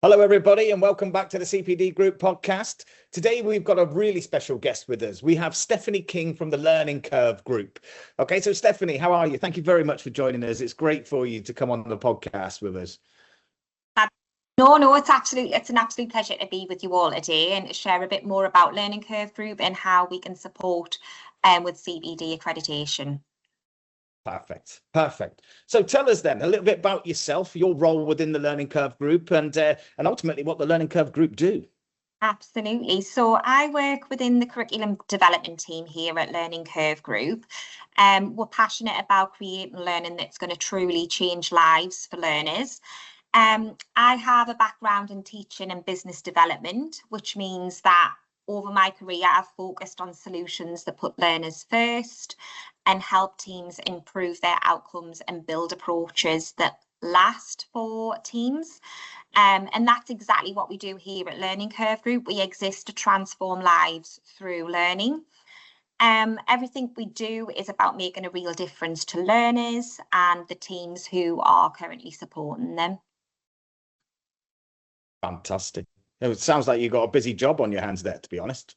Hello, everybody, and welcome back to the CPD Group Podcast. Today, we've got a really special guest with us. We have Stephanie King from the Learning Curve Group. Okay, so Stephanie, how are you? Thank you very much for joining us. It's great for you to come on the podcast with us. No, it's an absolute pleasure to be with you all today and to share a bit more about Learning Curve Group and how we can support with CPD accreditation. Perfect. So tell us then a little bit about yourself, your role within the Learning Curve Group, and ultimately what the Learning Curve Group do. Absolutely. So I work within the curriculum development team here at Learning Curve Group. We're passionate about creating learning that's going to truly change lives for learners. I have a background in teaching and business development, which means that over my career, I've focused on solutions that put learners first and help teams improve their outcomes and build approaches that last for teams. And that's exactly what we do here at Learning Curve Group. We exist to transform lives through learning. Everything we do is about making a real difference to learners and the teams who are currently supporting them. Fantastic. It sounds like you've got a busy job on your hands there, to be honest.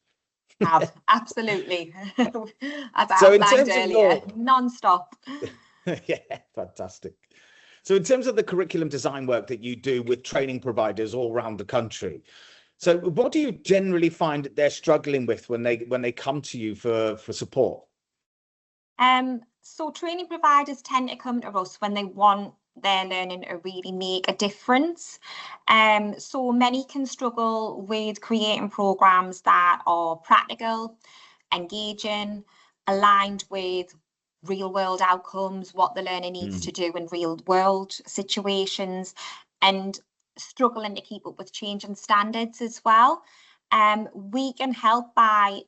Absolutely. As I outlined earlier, non-stop. Yeah, fantastic. So in terms of the curriculum design work that you do with training providers all around the country, so what do you generally find that they're struggling with when they come to you for support? So training providers tend to come to us when they want their learning to really make a difference. So many can struggle with creating programs that are practical, engaging, aligned with real world outcomes, what the learner needs to do in real world situations, and struggling to keep up with changing standards as well. We can help by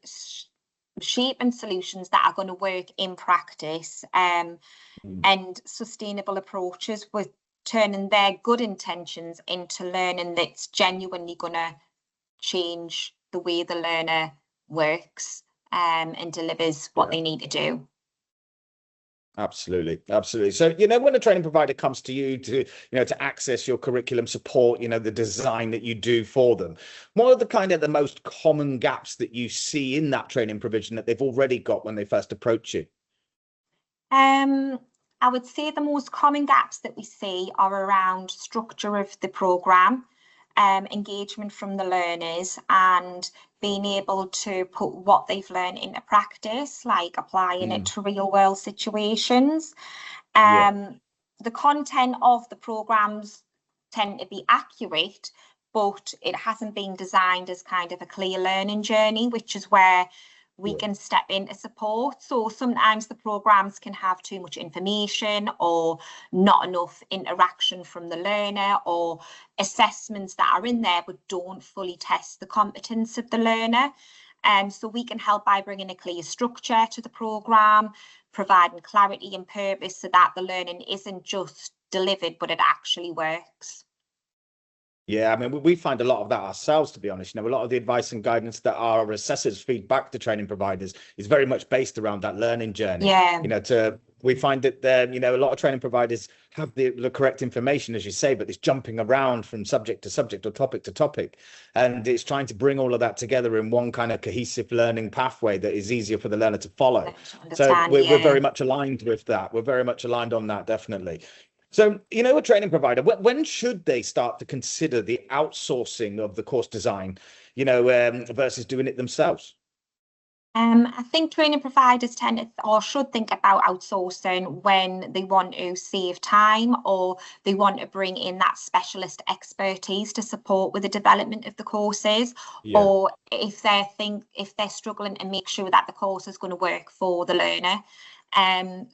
shaping solutions that are going to work in practice and sustainable approaches with turning their good intentions into learning that's genuinely going to change the way the learner works and delivers what they need to do. Absolutely. So, when a training provider comes to you to access your curriculum support, the design that you do for them, what are the most common gaps that you see in that training provision that they've already got when they first approach you? I would say the most common gaps that we see are around structure of the programme, engagement from the learners, and being able to put what they've learned into practice, like applying it to real world situations. The content of the programmes tend to be accurate, but it hasn't been designed as kind of a clear learning journey, which is where we can step in to support. So sometimes the programs can have too much information or not enough interaction from the learner, or assessments that are in there but don't fully test the competence of the learner. So we can help by bringing a clear structure to the program, providing clarity and purpose so that the learning isn't just delivered, but it actually works. Yeah, I mean, we find a lot of that ourselves, to be honest. A lot of the advice and guidance that our assessors feed back to training providers is very much based around that learning journey. Yeah. We find that a lot of training providers have the correct information, as you say, but it's jumping around from subject to subject or topic to topic. And it's trying to bring all of that together in one kind of cohesive learning pathway that is easier for the learner to follow. So we're very much aligned with that. We're very much aligned on that, definitely. So, a training provider, when should they start to consider the outsourcing of the course design, versus doing it themselves? I think training providers tend to or should think about outsourcing when they want to save time or they want to bring in that specialist expertise to support with the development of the courses, or if they're struggling to make sure that the course is going to work for the learner.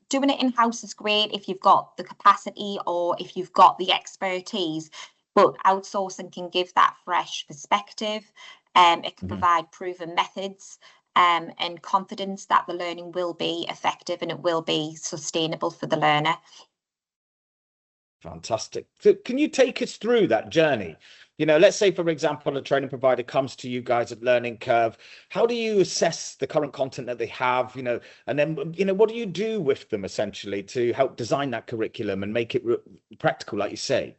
Doing it in-house is great if you've got the capacity or if you've got the expertise, but outsourcing can give that fresh perspective. It can provide proven methods and confidence that the learning will be effective and it will be sustainable for the learner. Fantastic. So can you take us through that journey? Let's say, for example, a training provider comes to you guys at Learning Curve. How do you assess the current content that they have, and then, what do you do with them essentially to help design that curriculum and make it practical, like you say?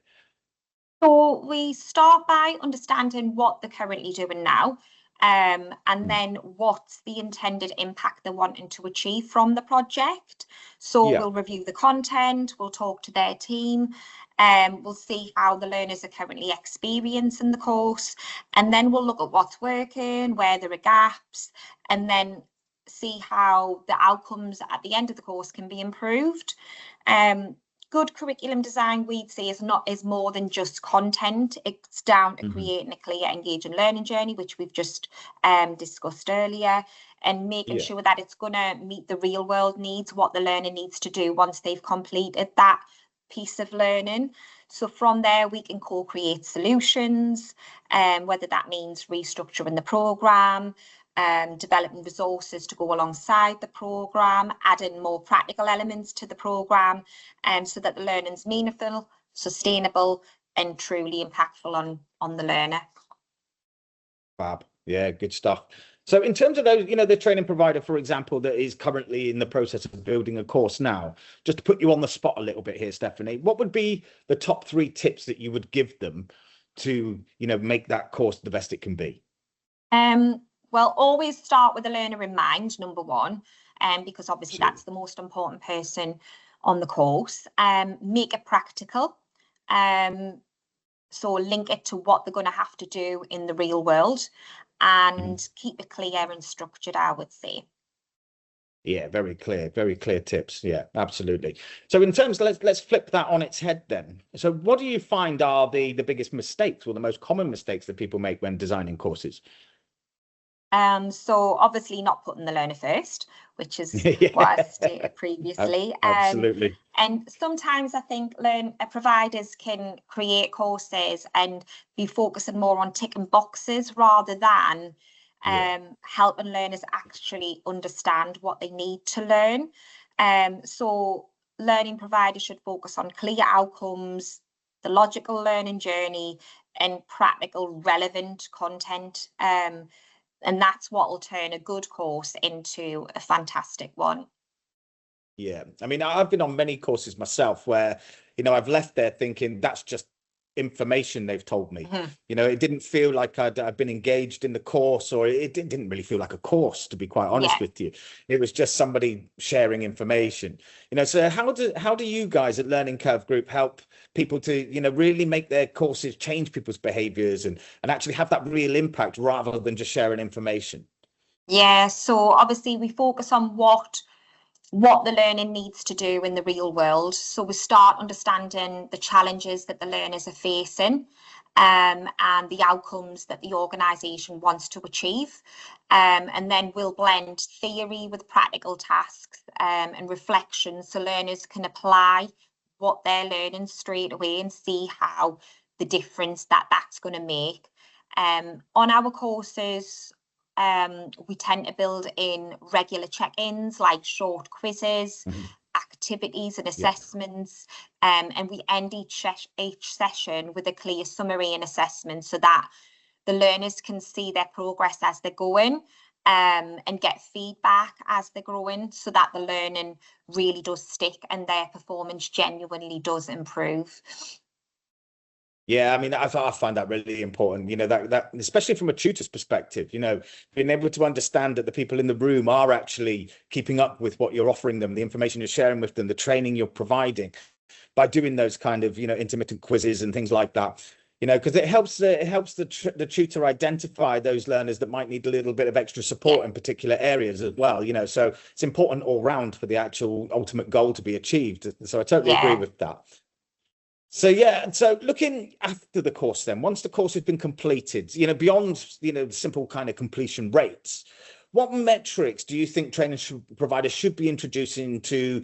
So we start by understanding what they're currently doing now, and then what's the intended impact they're wanting to achieve from the project. So we'll review the content, we'll talk to their team, we'll see how the learners are currently experiencing the course, and then we'll look at what's working, where there are gaps, and then see how the outcomes at the end of the course can be improved. Good curriculum design, we'd say, is more than just content. It's down to creating a clear, engaging learning journey, which we've just discussed earlier, and making sure that it's going to meet the real world needs, what the learner needs to do once they've completed that piece of learning. So from there, we can co-create solutions, whether that means restructuring the programme, developing resources to go alongside the programme, adding more practical elements to the programme, so that the learning's meaningful, sustainable, and truly impactful on the learner. Fab. Yeah, good stuff. So in terms of those, the training provider, for example, that is currently in the process of building a course now, just to put you on the spot a little bit here, Stephanie, what would be the top 3 tips that you would give them to, make that course the best it can be? Well, always start with the learner in mind, number 1, because obviously that's the most important person on the course. Make it practical. So link it to what they're going to have to do in the real world, and keep it clear and structured, I would say. Yeah, very clear tips. Yeah, absolutely. So in terms of, let's flip that on its head then. So what do you find are the biggest mistakes or the most common mistakes that people make when designing courses? So obviously not putting the learner first, which is what I stated previously. Absolutely. And sometimes I think providers can create courses and be focusing more on ticking boxes rather than helping learners actually understand what they need to learn. So learning providers should focus on clear outcomes, the logical learning journey, and practical relevant content. And that's what will turn a good course into a fantastic one. Yeah, I mean, I've been on many courses myself where, I've left there thinking that's just information they've told me. It didn't feel like I'd been engaged in the course, or it didn't really feel like a course, to be quite honest with you. It was just somebody sharing information. So how do you guys at Learning Curve Group help people to really make their courses change people's behaviors and actually have that real impact rather than just sharing information? Yeah, so obviously we focus on what the learning needs to do in the real world. So we start understanding the challenges that the learners are facing, and the outcomes that the organisation wants to achieve. And then we'll blend theory with practical tasks, and reflection, so learners can apply what they're learning straight away and see how the difference that's going to make. On our courses, we tend to build in regular check-ins like short quizzes, activities and assessments, and we end each session with a clear summary and assessment so that the learners can see their progress as they're going, and get feedback as they're growing, so that the learning really does stick and their performance genuinely does improve. Yeah, I mean, I find that really important, that especially from a tutor's perspective, being able to understand that the people in the room are actually keeping up with what you're offering them, the information you're sharing with them, the training you're providing by doing those kind of, intermittent quizzes and things like that, because it helps the tutor identify those learners that might need a little bit of extra support in particular areas as well, so it's important all round for the actual ultimate goal to be achieved. So I totally agree with that. So so looking after the course then, once the course has been completed, beyond, simple kind of completion rates, what metrics do you think training providers should be introducing to,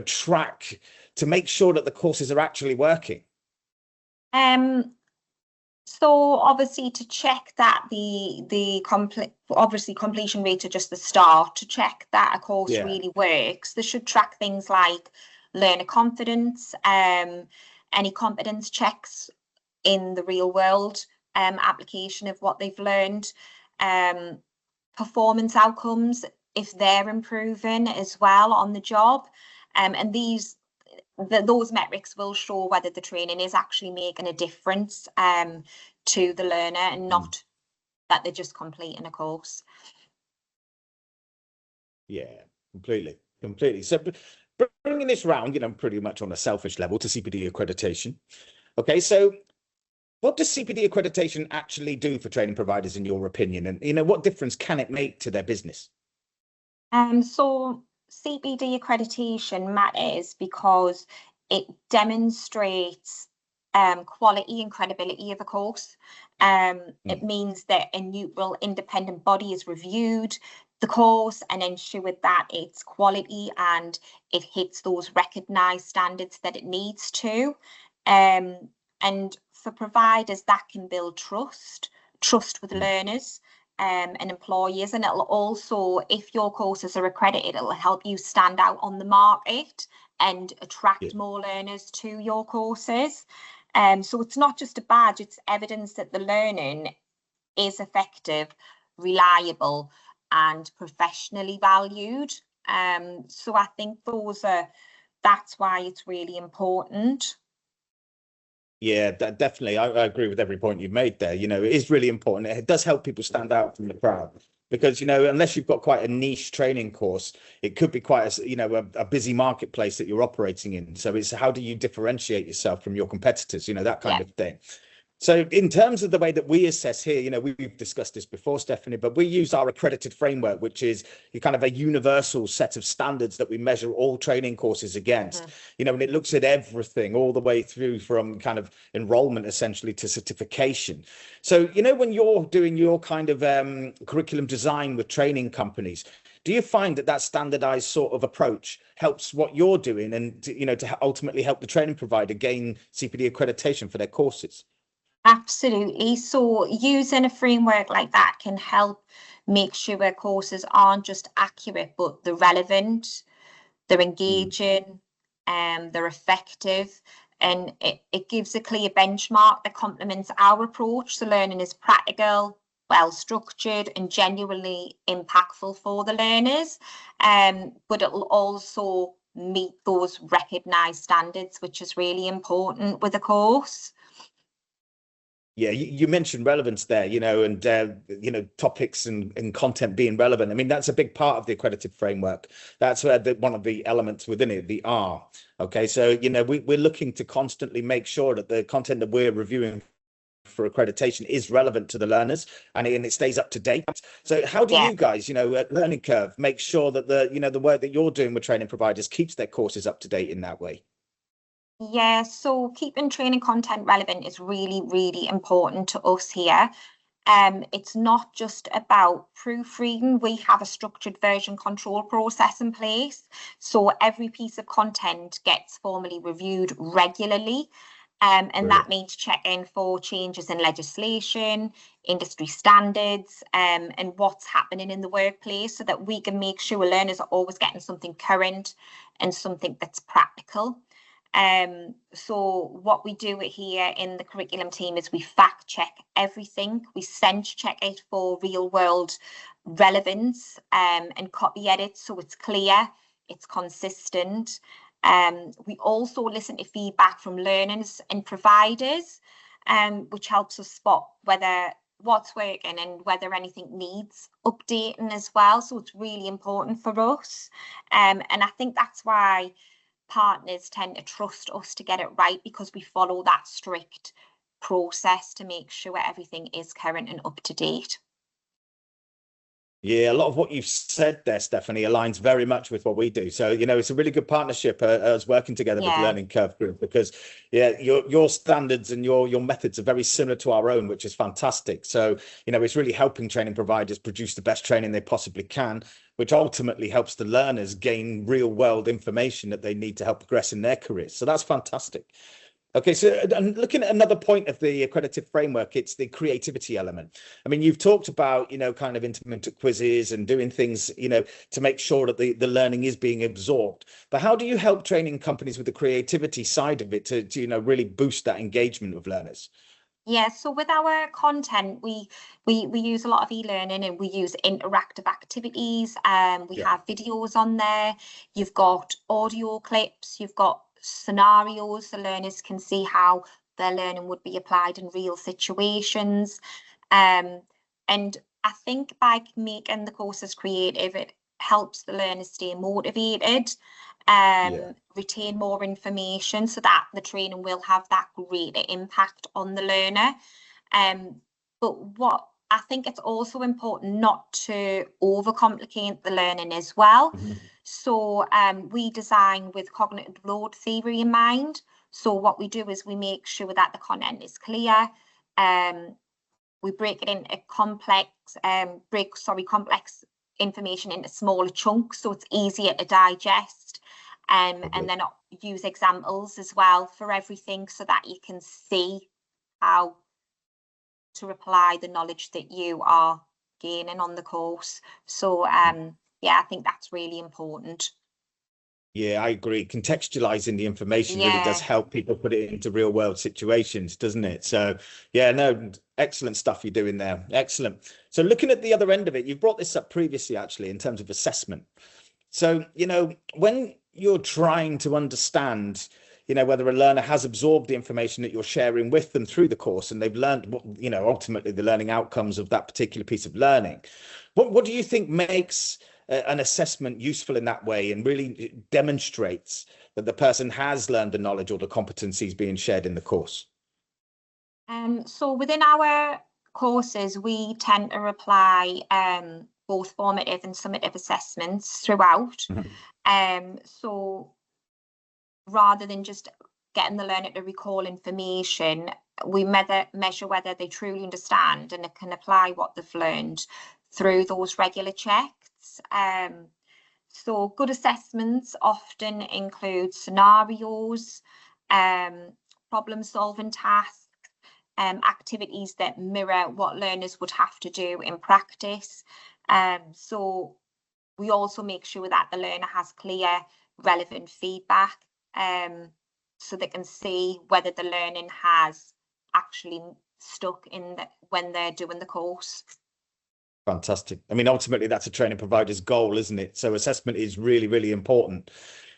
track to make sure that the courses are actually working? So obviously to check that obviously completion rate are just the start, to check that a course really works, they should track things like learner confidence, any competence checks in the real world, application of what they've learned, performance outcomes, if they're improving as well on the job. And these those metrics will show whether the training is actually making a difference to the learner, and not that they're just completing a course. Yeah, completely. So bringing this round, pretty much on a selfish level, to CPD accreditation. Okay, so what does CPD accreditation actually do for training providers, in your opinion? And, what difference can it make to their business? So CPD accreditation matters because it demonstrates quality and credibility of a course. It means that a neutral, independent body has reviewed the course and ensured that it's quality and it hits those recognised standards that it needs to. And for providers, that can build trust with learners and employers, and it'll also, if your courses are accredited, it'll help you stand out on the market and attract more learners to your courses. So it's not just a badge, it's evidence that the learning is effective, reliable, and professionally valued. So I think that's why it's really important. Yeah, definitely. I agree with every point you've made there. It is really important. It does help people stand out from the crowd, because, unless you've got quite a niche training course, it could be quite a busy marketplace that you're operating in. So it's, how do you differentiate yourself from your competitors, that kind of thing. So in terms of the way that we assess here, we've discussed this before, Stephanie, but we use our accredited framework, which is kind of a universal set of standards that we measure all training courses against, and it looks at everything all the way through from kind of enrollment essentially to certification. So, when you're doing your kind of curriculum design with training companies, do you find that standardized sort of approach helps what you're doing, and to ultimately help the training provider gain CPD accreditation for their courses? Absolutely. So using a framework like that can help make sure courses aren't just accurate, but they're relevant, they're engaging, they're effective, and it gives a clear benchmark that complements our approach. So learning is practical, well structured, and genuinely impactful for the learners. But it'll also meet those recognised standards, which is really important with a course. Yeah, you mentioned relevance there, and topics and content being relevant. I mean, that's a big part of the accredited framework. That's where one of the elements within it, the R. Okay, so we're looking to constantly make sure that the content that we're reviewing for accreditation is relevant to the learners, and it stays up to date. So how do you guys, at Learning Curve, make sure that the work that you're doing with training providers keeps their courses up to date in that way? Yeah, so keeping training content relevant is really, really important to us here. It's not just about proofreading. We have a structured version control process in place. So every piece of content gets formally reviewed regularly. And that means checking for changes in legislation, industry standards, and what's happening in the workplace, so that we can make sure learners are always getting something current and something that's practical. So what we do here in the curriculum team is we fact check everything. We sense check it for real world relevance, and copy edit, so it's clear, it's consistent. We also listen to feedback from learners and providers, which helps us spot what's working and whether anything needs updating as well. So it's really important for us. And I think that's why partners tend to trust us to get it right, because we follow that strict process to make sure everything is current and up to date. Yeah, a lot of what you've said there, Stephanie, aligns very much with what we do. So, it's a really good partnership, us working together with Learning Curve Group, because, your standards and your methods are very similar to our own, which is fantastic. So, it's really helping training providers produce the best training they possibly can, which ultimately helps the learners gain real world information that they need to help progress in their careers. So that's fantastic. Okay, so looking at another point of the accredited framework, it's the creativity element. I mean, you've talked about, kind of intermittent quizzes and doing things, to make sure that the learning is being absorbed. But how do you help training companies with the creativity side of it to really boost that engagement with learners? Yeah, so with our content, we use a lot of e-learning, and we use interactive activities. We have videos on there. You've got audio clips, you've got scenarios so learners can see how their learning would be applied in real situations. And I think by making the courses creative, it helps the learners stay motivated, retain more information, so that the training will have that greater impact on the learner. But what I think it's also important not to overcomplicate the learning as well. So we design with cognitive load theory in mind. So what we do is we make sure that the content is clear. We break it into complex information into smaller chunks, so it's easier to digest. And then use examples as well for everything, so that you can see how to apply the knowledge that you are gaining on the course. So yeah, I think that's really important. Yeah, I agree. Contextualizing the information really does help people put it into real world situations, doesn't it? So yeah, no, excellent stuff you're doing there. Excellent. So looking at the other end of it, you've brought this up previously, actually, in terms of assessment. So, when you're trying to understand, whether a learner has absorbed the information that you're sharing with them through the course and they've learned what, ultimately the learning outcomes of that particular piece of learning, what do you think makes an assessment useful in that way and really demonstrates that the person has learned the knowledge or the competencies being shared in the course? So within our courses, we tend to apply both formative and summative assessments throughout. So rather than just getting the learner to recall information, we measure whether they truly understand and can apply what they've learned through those regular checks. So good assessments often include scenarios, problem-solving tasks, activities that mirror what learners would have to do in practice. So we also make sure that the learner has clear, relevant feedback, so they can see whether the learning has actually stuck when they're doing the course. Fantastic. I mean, ultimately, that's a training provider's goal, isn't it? So assessment is really, really important.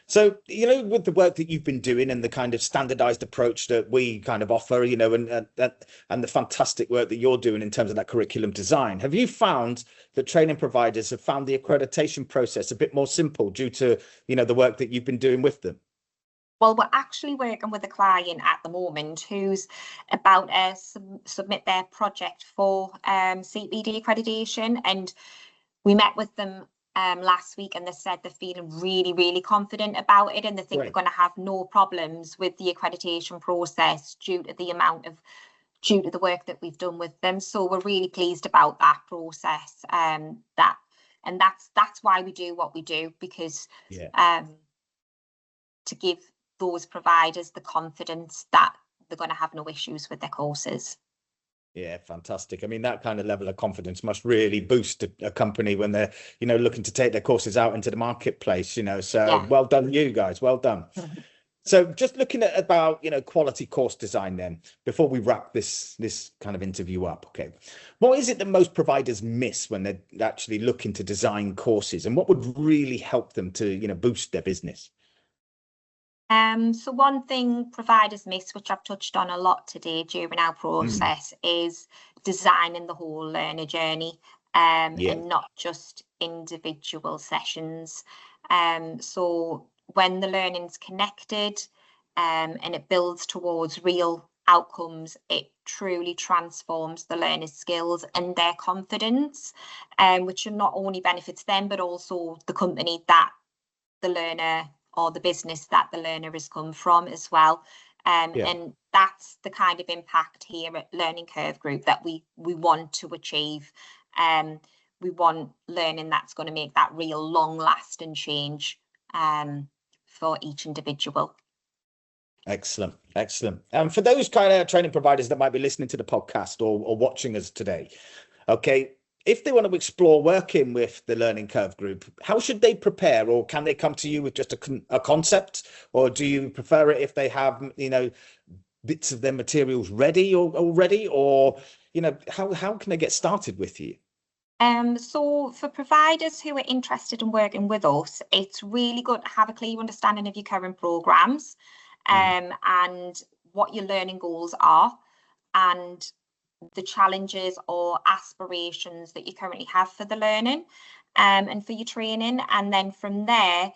So, with the work that you've been doing and the kind of standardized approach that we kind of offer, and the fantastic work that you're doing in terms of that curriculum design, have you found that training providers have found the accreditation process a bit more simple due to, the work that you've been doing with them? Well, we're actually working with a client at the moment who's about to submit their project for CPD accreditation, and we met with them last week, and they said they're feeling really, really confident about it, and they think they're going to have no problems with the accreditation process due to the work that we've done with them. So we're really pleased about that process. That's why we do what we do, because to give those providers the confidence that they're going to have no issues with their courses. Yeah, fantastic. I mean, that kind of level of confidence must really boost a company when they're, looking to take their courses out into the marketplace, so well done, you guys. Well done. So just looking at about, quality course design then, before we wrap this kind of interview up, okay, what is it that most providers miss when they're actually looking to design courses, and what would really help them to, boost their business? So one thing providers miss, which I've touched on a lot today during our process, is designing the whole learner journey, and not just individual sessions. So when the learning's connected and it builds towards real outcomes, it truly transforms the learner's skills and their confidence, which not only benefits them, but also the company that the learner or the business that the learner has come from as well. And that's the kind of impact here at Learning Curve Group that we want to achieve. We want learning that's going to make that real long-lasting change for each individual. Excellent. For those kind of training providers that might be listening to the podcast or watching us today, okay, if they want to explore working with the Learning Curve Group, how should they prepare, or can they come to you with just a concept, or do you prefer it if they have, bits of their materials ready already, or, how can they get started with you? So for providers who are interested in working with us, it's really good to have a clear understanding of your current programs. and what your learning goals are, and the challenges or aspirations that you currently have for the learning and for your training. And then from there,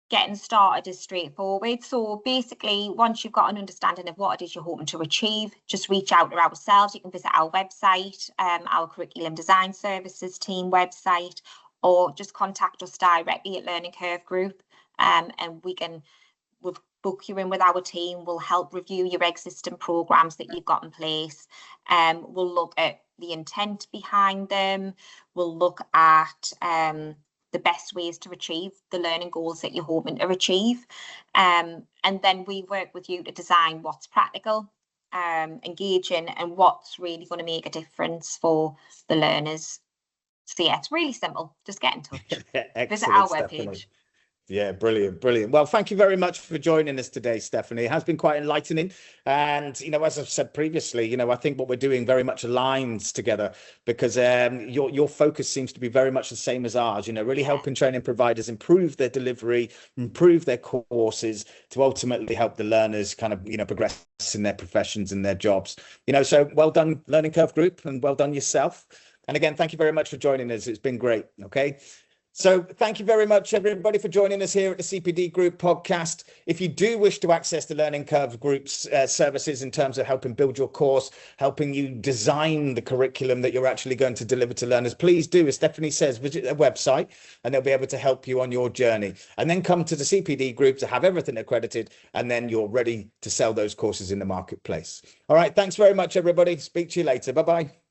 getting started is straightforward. So basically, once you've got an understanding of what it is you're hoping to achieve, just reach out to ourselves. You can visit our website, our curriculum design services team website, or just contact us directly at Learning Curve Group, and we'll book you in with our team. We'll help review your existing programs that you've got in place. We'll look at the intent behind them. We'll look at the best ways to achieve the learning goals that you're hoping to achieve. And then we work with you to design what's practical, engaging, and what's really going to make a difference for the learners. So yeah, it's really simple. Just get in touch. Visit our webpage. Yeah, brilliant. Well, thank you very much for joining us today, Stephanie. It has been quite enlightening. And, as I've said previously, I think what we're doing very much aligns together, because your focus seems to be very much the same as ours, really helping training providers improve their delivery, improve their courses to ultimately help the learners kind of, progress in their professions and their jobs. So well done, Learning Curve Group, and well done yourself. And again, thank you very much for joining us. It's been great. Okay. So thank you very much, everybody, for joining us here at the CPD Group Podcast. If you do wish to access the Learning Curve Group's services in terms of helping build your course, helping you design the curriculum that you're actually going to deliver to learners, please do, as Stephanie says, visit their website and they'll be able to help you on your journey. And then come to the CPD Group to have everything accredited, and then you're ready to sell those courses in the marketplace. All right, thanks very much, everybody. Speak to you later. Bye-bye.